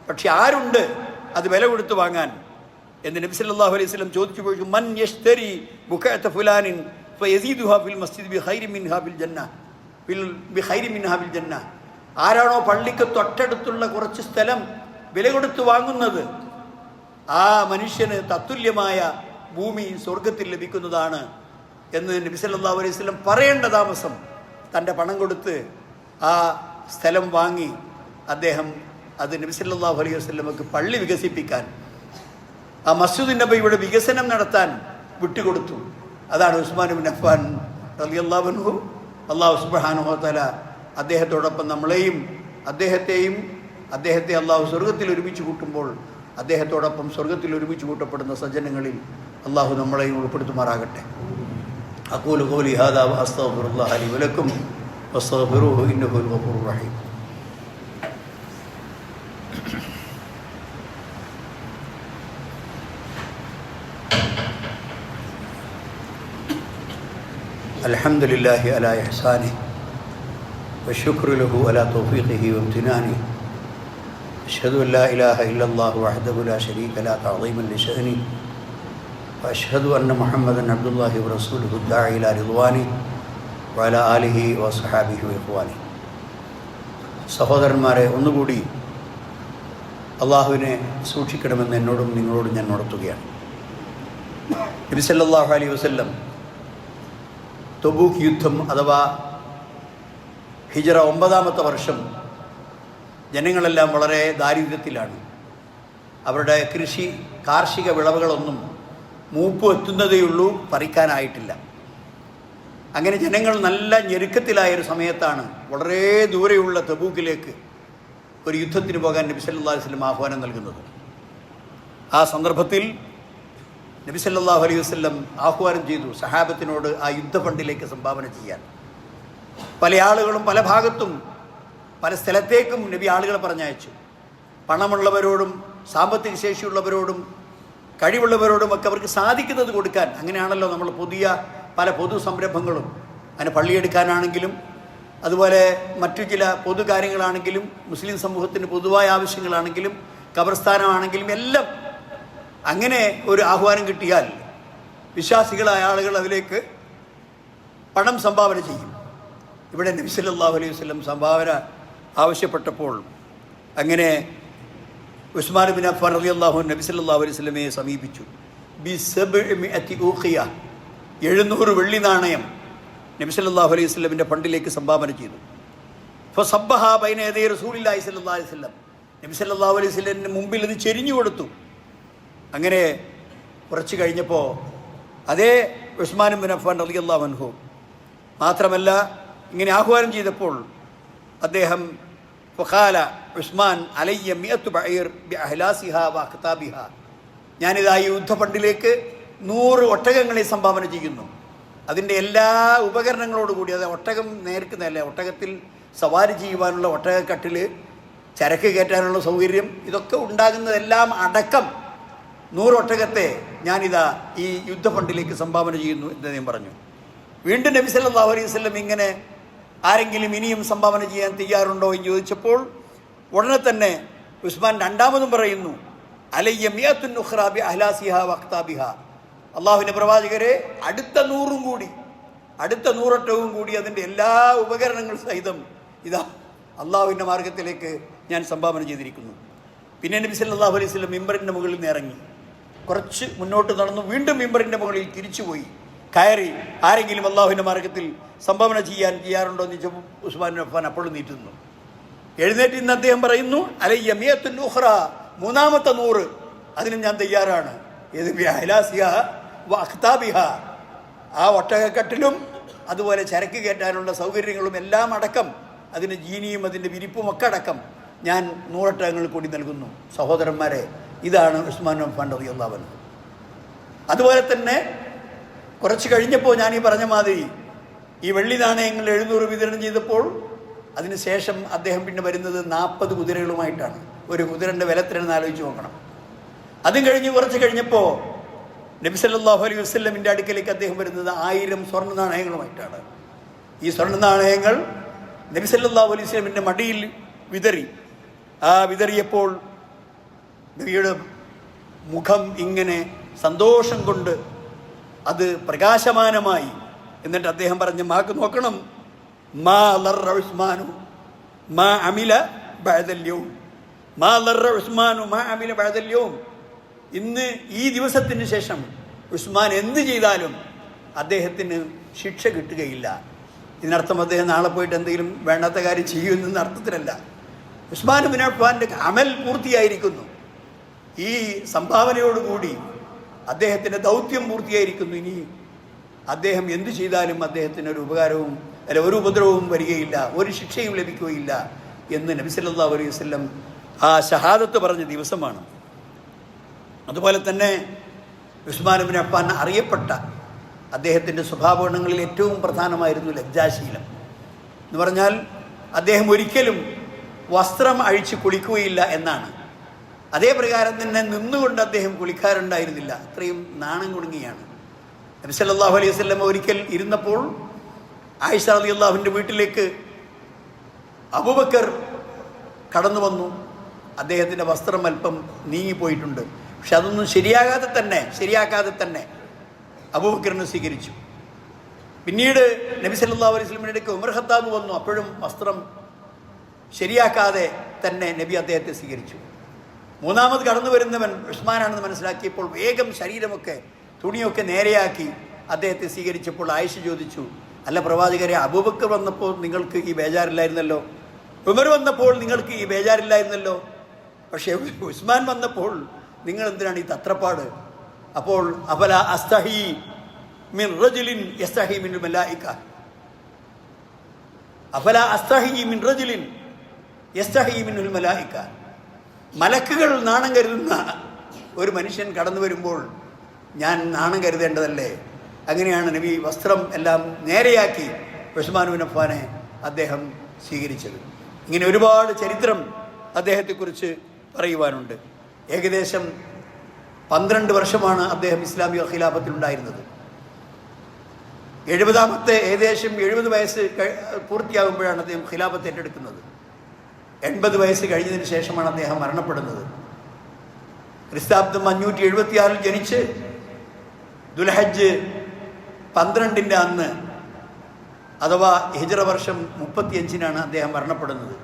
പക്ഷെ ആരുണ്ട് അത് വില കൊടുത്ത് വാങ്ങാൻ എന്ന് നബി സല്ലല്ലാഹു അലൈഹി വസല്ലം ചോദിച്ചു. മൻ യശ്തരി ബുഖഅത ഫുലാനിൻ ഫയസീദുഹാ ഫിൽ മസ്ജിദ് ബിഖൈരി മിൻഹാ ഫിൽ ജന്ന. ആരാണോ പള്ളിക്ക് തൊട്ടടുത്തുള്ള കുറച്ച് സ്ഥലം വില കൊടുത്ത് വാങ്ങുന്നത്, ആ മനുഷ്യന് തത്തുല്യമായ ഭൂമി സ്വർഗത്തിൽ ലഭിക്കുന്നതാണ് എന്ന് നബി സല്ലല്ലാഹു അലൈഹി വസല്ലം പറയേണ്ട താമസം തൻ്റെ പണം കൊടുത്ത് ആ സ്ഥലം വാങ്ങി അദ്ദേഹം അത് നബി സല്ലല്ലാഹു അലൈഹി വസല്ലമക്ക് പള്ളി വികസിപ്പിക്കാൻ, ആ മസ്ജിദുൻ നബവിയുടെ വികസനം നടത്താൻ വിട്ടുകൊടുത്തു. അതാണ് ഉസ്മാൻ ബിൻ അഫ്ഫാൻ റളിയല്ലാഹു അൻഹു. അല്ലാഹു സുബ്ഹാനഹു വ തആല അദ്ദേഹത്തോടൊപ്പം നമ്മളെയും അദ്ദേഹത്തെ അള്ളാഹു സ്വർഗത്തിൽ ഒരുമിച്ച് കൂട്ടുമ്പോൾ അദ്ദേഹത്തോടൊപ്പം സ്വർഗത്തിൽ ഒരുമിച്ച് കൂട്ടപ്പെടുന്ന സജ്ജനങ്ങളിൽ അള്ളാഹു നമ്മളെയും ഉൾപ്പെടുത്തുമാറാകട്ടെ. അഖൂലു ഖൗലി ഹാദാ വ അസ്തഗ്ഫിറുല്ലാഹ ലി വലക്കും വസ്തഗ്ഫിറൂഹു ഇന്നഹു ഗഫൂറുർ റഹീം. അൽഹംദുലില്ലാഹി അലാ ഇഹ്സാനിഹി വശുക്റു ലഹു അലാ തൗഫീഖിഹി വംതിനാനിഹി. അഷ്ഹദു അൻ ലാ ഇലാഹ ഇല്ലല്ലാഹു വഹ്ദഹു ലാ ശരീക ലഹു തഅളീമൻ ലിശഅനിഹി വഅഷ്ഹദു അന്ന മുഹമ്മദൻ അബ്ദുല്ലാഹി വറസൂലുഹു ദാഇ ഇലാ റിദ്വാനിഹി വഅലാ ആലിഹി വസ്ഹബിഹി വഇഖ്വാനിഹി. സഹോദരന്മാരെ, ഒന്നുകൂടി അള്ളാഹുവിനെ സൂക്ഷിക്കണമെന്ന് എന്നോടും നിങ്ങളോടും ഞാൻ ഉണർത്തുകയാണ്. നബി സല്ലല്ലാഹു അലൈഹി വസല്ലം തബൂക്ക് യുദ്ധം അഥവാ ഹിജ്റ 9-ാമത്തെ വർഷം ജനങ്ങളെല്ലാം വളരെ ദാരിദ്ര്യത്തിലാണ്. അവരുടെ കാർഷിക വിളവുകളൊന്നും മൂപ്പ് എത്തുന്നതേയുള്ളൂ, പറിക്കാനായിട്ടില്ല. അങ്ങനെ ജനങ്ങൾ നല്ല ഞെരുക്കത്തിലായൊരു സമയത്താണ് വളരെ ദൂരെയുള്ള തബൂക്കിലേക്ക് ഒരു യുദ്ധത്തിന് പോകാൻ നബി സല്ലല്ലാഹു അലൈഹി വസല്ലം ആഹ്വാനം നൽകുന്നത്. ആ സന്ദർഭത്തിൽ നബി സല്ലല്ലാഹു അലൈഹി വസല്ലം ആഹ്വാനം ചെയ്തു സഹാബത്തിനോട് ആ യുദ്ധഫണ്ടിലേക്ക് സംഭാവന ചെയ്യാൻ. പല ആളുകളും പല ഭാഗത്തും പല സ്ഥലത്തേക്കും നബി ആളുകളെ പറഞ്ഞയച്ചു. പണമുള്ളവരോടും സാമ്പത്തിക ശേഷിയുള്ളവരോടും കഴിവുള്ളവരോടും ഒക്കെ അവർക്ക് സാധിക്കുന്നത് കൊടുക്കാൻ. അങ്ങനെയാണല്ലോ നമ്മൾ പല പൊതു സംരംഭങ്ങളും, അതിന് പള്ളിയെടുക്കാനാണെങ്കിലും അതുപോലെ മറ്റു ചില പൊതു കാര്യങ്ങളാണെങ്കിലും മുസ്ലിം സമൂഹത്തിന് പൊതുവായ ആവശ്യങ്ങളാണെങ്കിലും ഖബർസ്ഥാനമാണെങ്കിലും എല്ലാം അങ്ങനെ ഒരു ആഹ്വാനം കിട്ടിയാൽ വിശ്വാസികളായ ആളുകൾ അതിലേക്ക് പണം സംഭാവന ചെയ്യും. ഇവിടെ നബി സല്ലല്ലാഹു അലൈഹി വസല്ലം സംഭാവന ആവശ്യപ്പെട്ടപ്പോൾ അങ്ങനെ ഉസ്മാൻ ബിൻ അഫ്ഫാൻ റളിയല്ലാഹു അൻഹു നബി സല്ലല്ലാഹു അലൈഹി വസല്ലമയെ സമീപിച്ചു. 700 വെള്ളി നാണയം നബി സല്ലല്ലാഹു അലൈഹി വസല്ലമിൻ്റെ ഫണ്ടിലേക്ക് സംഭാവന ചെയ്തു. ഫസബ്ബഹ ബൈന യദൈ റസൂലില്ലാഹി സ്വല്ലല്ലാഹു അലൈഹി വസല്ലം, നബി സല്ലല്ലാഹു അലൈഹി വസല്ലമിൻ്റെ മുമ്പിൽ ഇത് ചെരിഞ്ഞു കൊടുത്തു. അങ്ങനെ കുറച്ച് കഴിഞ്ഞപ്പോൾ അതേ ഉസ്മാൻ ഇബ്നു അഫ്ഫാൻ റളിയല്ലാഹു അൻഹു മാത്രമല്ല, ഇങ്ങനെ ആഹ്വാനം ചെയ്തപ്പോൾ അദ്ദേഹം ഫഖാല ഉസ്മാൻ അലയ്യ മിഅത്തു ബഈർ ബിഅഹ്ലാസിഹാ വഅഖ്താബിഹാ, ഞാനിതാ ഈ യുദ്ധഫണ്ടിലേക്ക് 100 ഒട്ടകങ്ങളെ സംഭാവന ചെയ്യുന്നു. അതിൻ്റെ എല്ലാ ഉപകരണങ്ങളോടുകൂടി, അത് ഒട്ടകം നേർക്കുന്നതല്ല, ഒട്ടകത്തിൽ സവാരി ചെയ്യുവാനുള്ള ഒട്ടകക്കട്ടിൽ, ചരക്ക് കയറ്റാനുള്ള സൗകര്യം, ഇതൊക്കെ ഉണ്ടാകുന്നതെല്ലാം അടക്കം 100 ഒട്ടകത്തെ ഞാനിതാ ഈ യുദ്ധഫണ്ടിലേക്ക് സംഭാവന ചെയ്യുന്നു എന്ന് ഞാൻ പറഞ്ഞു. വീണ്ടും നബി സല്ലല്ലാഹു അലൈഹി വസല്ലം ഇങ്ങനെ ആരെങ്കിലും ഇനിയും സംഭാവന ചെയ്യാൻ തയ്യാറുണ്ടോ എന്ന് ചോദിച്ചപ്പോൾ ഉടനെ തന്നെ ഉസ്മാൻ രണ്ടാമതും പറയുന്നു, അലയ്യ മിഅത്തുൻ ഉഖ്റാ ബി അഹ്ലാസിഹാ വഅഖ്താബിഹാ, അള്ളാഹുവിൻ്റെ പ്രവാചകരെ അടുത്ത 100 കൂടി, അടുത്ത 100 ഒട്ടകവും കൂടി അതിൻ്റെ എല്ലാ ഉപകരണങ്ങൾ സഹിതം ഇതാ അള്ളാഹുവിൻ്റെ മാർഗത്തിലേക്ക് ഞാൻ സംഭാവന ചെയ്തിരിക്കുന്നു. പിന്നെ നബി സല്ലല്ലാഹു അലൈഹി വസല്ലം മിമ്പറിൻ്റെ മുകളിൽ നിന്ന് ഇറങ്ങി കുറച്ച് മുന്നോട്ട് നടന്നു, വീണ്ടും മിമ്പറിൻ്റെ മുകളിൽ തിരിച്ചുപോയി കയറി, ആരെങ്കിലും അള്ളാഹുവിൻ്റെ മാർഗത്തിൽ സംഭാവന ചെയ്യാറുണ്ടോ എന്ന് ചോദിച്ചപ്പോൾ ഉസ്മാൻ ഇബ്നു അഫ്ഫാൻ അപ്പോഴും നീട്ടുന്നു. എഴുന്നേറ്റ് ഇന്ന് അദ്ദേഹം പറയുന്നു, അലയ്യ മിഅത്തുൻ ഉഖ്റാ, മൂന്നാമത്തെ 100 അതിനും ഞാൻ തയ്യാറാണ്. ഏത് ബിഅഹ്ലാസിഹാ വഅഖ്താബിഹാ, ആ ഒട്ടകക്കട്ടിലും അതുപോലെ ചരക്ക് കയറ്റാനുള്ള സൗകര്യങ്ങളും എല്ലാം അടക്കം, അതിൻ്റെ ജീനിയും അതിൻ്റെ വിരിപ്പും ഒക്കെ അടക്കം ഞാൻ 100 ഒട്ടകങ്ങൾ കൂടി നൽകുന്നു. സഹോദരന്മാരെ, ഇതാണ് ഉസ്മാൻ ഇബ്നു അഫ്ഫാൻ റളിയല്ലാഹു അൻഹു. അതുപോലെ തന്നെ കുറച്ച് കഴിഞ്ഞപ്പോൾ ഞാൻ ഈ പറഞ്ഞ മാതിരി ഈ വെള്ളി നാണയങ്ങൾ 700 വിതരണം ചെയ്തപ്പോൾ അതിനുശേഷം അദ്ദേഹം പിന്നെ വരുന്നത് 40 കുതിരകളുമായിട്ടാണ്. ഒരു കുതിരൻ്റെ വില എത്രയാണെന്ന് ആലോചിച്ച് നോക്കണം. അതും കഴിഞ്ഞ് കുറച്ച് കഴിഞ്ഞപ്പോൾ നബി സല്ലല്ലാഹു അലൈഹി വസല്ലമിൻ്റെ അടുക്കലേക്ക് അദ്ദേഹം വരുന്നത് 1000 സ്വർണ്ണ നാണയങ്ങളുമായിട്ടാണ്. ഈ സ്വർണ്ണ നാണയങ്ങൾ നബി സല്ലല്ലാഹു അലൈഹി വസല്ലമിൻ്റെ മടിയിൽ വിതറി. ആ വിതറിയപ്പോൾ നബിയുടെ മുഖം ഇങ്ങനെ സന്തോഷം കൊണ്ട് അത് പ്രകാശമാനമായി. എന്നിട്ട് അദ്ദേഹം പറഞ്ഞ മാക്ക് നോക്കണം, മാ ലറ ഉസ്മാനു മാ അമില ബഅദൽ യൗം, മാ ലറ ഉസ്മാനു മാ അമില ബഅദൽ യൗം, ഇന്ന് ഈ ദിവസത്തിന് ശേഷം ഉസ്മാൻ എന്ത് ചെയ്താലും അദ്ദേഹത്തിന് ശിക്ഷ കിട്ടുകയില്ല. ഇതിനർത്ഥം അദ്ദേഹം നാളെ പോയിട്ട് എന്തെങ്കിലും വേണ്ടാത്ത കാര്യം ചെയ്യുമെന്ന അർത്ഥത്തിലല്ല. ഉസ്മാൻ ഇബ്നു അഫ്ഫാൻ്റെ അമൽ പൂർത്തിയായിരിക്കുന്നു. ഈ സംഭാവനയോടുകൂടി അദ്ദേഹത്തിൻ്റെ ദൗത്യം പൂർത്തിയായിരിക്കുന്നു. ഇനി അദ്ദേഹം എന്തു ചെയ്താലും അദ്ദേഹത്തിന് ഒരു ഉപകാരവും ഒരു ഉപദ്രവവും വരികയില്ല, ഒരു ശിക്ഷയും ലഭിക്കുകയില്ല എന്ന് നബി സല്ലല്ലാഹു അലൈഹി വസല്ലം ആ ഷഹാദത്ത് പറഞ്ഞ ദിവസമാണ്. അതുപോലെ തന്നെ ഉസ്മാൻ ഇബ്നു അഫ്ഫാൻ അറിയപ്പെട്ട അദ്ദേഹത്തിൻ്റെ സ്വഭാവഗുണങ്ങളിൽ ഏറ്റവും പ്രധാനമായിരുന്നു ലജ്ജാശീലം. എന്ന് പറഞ്ഞാൽ അദ്ദേഹം ഒരിക്കലും വസ്ത്രം അഴിച്ച് കുളിക്കുകയില്ല എന്നാണ്. അതേ പ്രകാരം തന്നെ നിന്നുകൊണ്ട് അദ്ദേഹം കുളിക്കാറുണ്ടായിരുന്നില്ല. അത്രയും നാണം കുടുങ്ങിയാണ്. നബി സല്ലല്ലാഹു അലൈഹി വസല്ലം ഒരിക്കൽ ഇരുന്നപ്പോൾ ആയിഷ റളിയല്ലാഹുവിൻ്റെ വീട്ടിലേക്ക് അബൂബക്കർ കടന്നു വന്നു. അദ്ദേഹത്തിൻ്റെ വസ്ത്രം അല്പം നീങ്ങിപ്പോയിട്ടുണ്ട്. പക്ഷെ അതൊന്നും ശരിയാക്കാതെ തന്നെ അബൂബക്കറിനെ സ്വീകരിച്ചു. പിന്നീട് നബി സല്ലല്ലാഹു അലൈഹി വസല്ലമിൻ്റെ അടുക്ക് ഉമർ ഖത്താബ് വന്നു. അപ്പോഴും വസ്ത്രം ശരിയാക്കാതെ തന്നെ നബി അദ്ദേഹത്തെ സ്വീകരിച്ചു. മൂന്നാമത് കടന്നു വരുന്നവൻ ഉസ്മാനാണെന്ന് മനസ്സിലാക്കിയപ്പോൾ വേഗം ശരീരമൊക്കെ തുണിയൊക്കെ നേരെയാക്കി അദ്ദേഹത്തെ സ്വീകരിച്ചപ്പോൾ ആയിഷ ചോദിച്ചു, അല്ല പ്രവാചകരെ, അബൂബക്കർ വന്നപ്പോൾ നിങ്ങൾക്ക് ഈ ബേജാറില്ലായിരുന്നല്ലോ, ഉമർ വന്നപ്പോൾ നിങ്ങൾക്ക് ഈ ബേജാറില്ലായിരുന്നല്ലോ, പക്ഷേ ഉസ്മാൻ വന്നപ്പോൾ നിങ്ങൾ എന്തിനാണ് ഈ തത്രപ്പാട്? അപ്പോൾ അഫല അസ്തഹി മിൻ റജുലിൻ യസ്തഹി മിനൽ മലായിക, അഫല അസ്തഹി മിൻ റജുലിൻ യസ്തഹി മിനൽ മലായിക, മലക്കുകൾ നാണം കരുതുന്ന ഒരു മനുഷ്യൻ കടന്നു വരുമ്പോൾ ഞാൻ നാണം കരുതേണ്ടതല്ലേ? അങ്ങനെയാണ് നബി വസ്ത്രം എല്ലാം നേരെയാക്കി ഉസ്മാൻ ഇബ്നു അഫ്ഫാനെ അദ്ദേഹം സ്വീകരിച്ചത്. ഇങ്ങനെ ഒരുപാട് ചരിത്രം അദ്ദേഹത്തെക്കുറിച്ച് പറയുവാനുണ്ട്. ഏകദേശം 12 വർഷമാണ് അദ്ദേഹം ഇസ്ലാമിക ഖിലാഫത്തിലുണ്ടായിരുന്നത്. 70 വയസ്സ് പൂർത്തിയാകുമ്പോഴാണ് അദ്ദേഹം ഖിലാഫത്ത് ഏറ്റെടുക്കുന്നത്. 80 വയസ്സ് കഴിഞ്ഞതിന് ശേഷമാണ് അദ്ദേഹം മരണപ്പെടുന്നത്. ക്രിസ്താബ്ദം 576 ജനിച്ച് ദുൽഹജ്ജ് 12 അന്ന്, അഥവാ ഹിജ്റ വർഷം 35 അദ്ദേഹം മരണപ്പെടുന്നത്.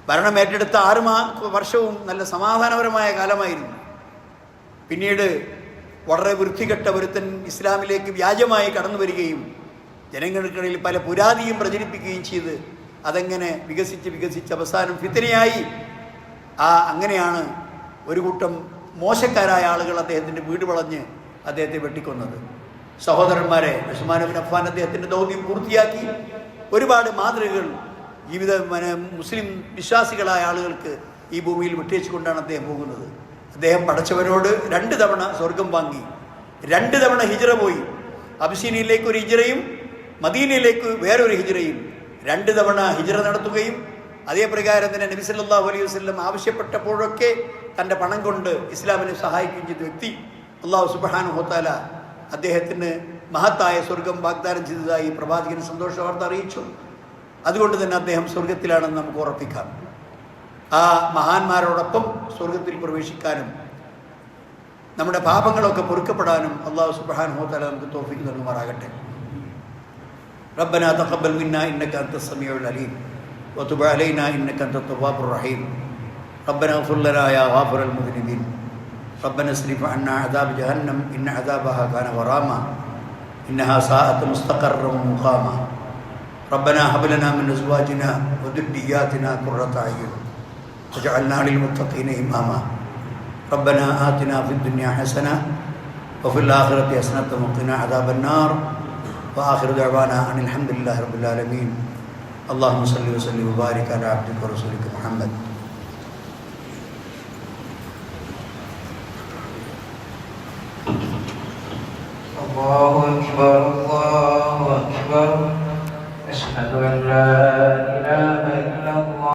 ഭരണം ഏറ്റെടുത്ത 6 വർഷവും നല്ല സമാധാനപരമായ കാലമായിരുന്നു. പിന്നീട് വളരെ വൃത്തികെട്ട ഒരുത്തൻ ഇസ്ലാമിലേക്ക് വ്യാജമായി കടന്നു വരികയും ജനങ്ങൾക്കിടയിൽ പല പുരാതിയും പ്രചരിപ്പിക്കുകയും ചെയ്ത് അതെങ്ങനെ വികസിച്ച് അവസാനം ഫിത്നയായി. അങ്ങനെയാണ് ഒരു കൂട്ടം മോശക്കാരായ ആളുകൾ അദ്ദേഹത്തിൻ്റെ വീട് വളഞ്ഞ് അദ്ദേഹത്തെ വെട്ടിക്കൊന്നത്. സഹോദരന്മാരെ, ഉസ്മാൻ ഇബ്നു അഫ്ഫാൻ അദ്ദേഹത്തിൻ്റെ ദൗത്യം പൂർത്തിയാക്കി. ഒരുപാട് മാതൃകകൾ മുസ്ലിം വിശ്വാസികളായ ആളുകൾക്ക് ഈ ഭൂമിയിൽ വിട്ടേച്ചുകൊണ്ടാണ് അദ്ദേഹം പോകുന്നത്. അദ്ദേഹം പടച്ചവനോട് 2 തവണ സ്വർഗം വാങ്ങി, 2 തവണ ഹിജ്റ പോയി. അബിസീനിയയിലേക്ക് ഒരു ഹിജ്റയും മദീനയിലേക്ക് വേറൊരു ഹിജ്റയും, 2 തവണ ഹിജ്റ നടത്തുകയും അതേപ്രകാരം തന്നെ നബി സല്ലല്ലാഹു അലൈഹി വസല്ലം ആവശ്യപ്പെട്ടപ്പോഴൊക്കെ തൻ്റെ പണം കൊണ്ട് ഇസ്ലാമിനെ സഹായിക്കുകയും ചെയ്ത വ്യക്തി. അല്ലാഹു സുബ്ഹാനഹു വ തആല അദ്ദേഹത്തിന് മഹത്തായ സ്വർഗം വാഗ്ദാനം ചെയ്തതായി പ്രവാചകൻ സന്തോഷ വാർത്ത അറിയിച്ചു. അതുകൊണ്ട് തന്നെ അദ്ദേഹം സ്വർഗത്തിലാണെന്ന് നമുക്ക് ഉറപ്പിക്കാം. ആ മഹാന്മാരോടൊപ്പം സ്വർഗത്തിൽ പ്രവേശിക്കാനും നമ്മുടെ പാപങ്ങളൊക്കെ പൊറുക്കപ്പെടാനും അല്ലാഹു സുബ്ഹാനഹു വ തആല നമുക്ക് തൗഫീഖ് നൽകുമാറാകട്ടെ. റബ്ബനാ തഖബ്ബൽ മിന്നാ ഇന്നക അൻതസ് സമീഉൽ അലീം വതുബ് അലൈനാ ഇന്നക അൻതത് തവ്വാബുർ റഹീം. റബ്ബനാ ഇഗ്ഫിർ ലനാ യാ ഗാഫിറൽ മുദ്നിബീൻ. റബ്ബനാ സ്രിഫ് അന്നാ അദാബ ജഹന്നം ഇന്ന അദാബഹാ കാന ഗറാമാ ഇന്നഹാ സാഅത് മുസ്തഖറൻ മുഖാമാ. റബ്ബനാ ഹബ് ലനാ മിൻ അസ്വാജിനാ വദുർരിയ്യാതിനാ ഖുർറത അയ്യുൻ വജഅൽനാ ലിൽ മുത്തഖീന ഇമാമാ. ربنا آتنا في الدنيا حسنة وفي الآخرة حسنة وقنا عذاب النار وآخر دعوانا أن الحمد لله رب العالمين. اللهم صل وسلم وبارك على عبدك ورسولك محمد. الله أكبر.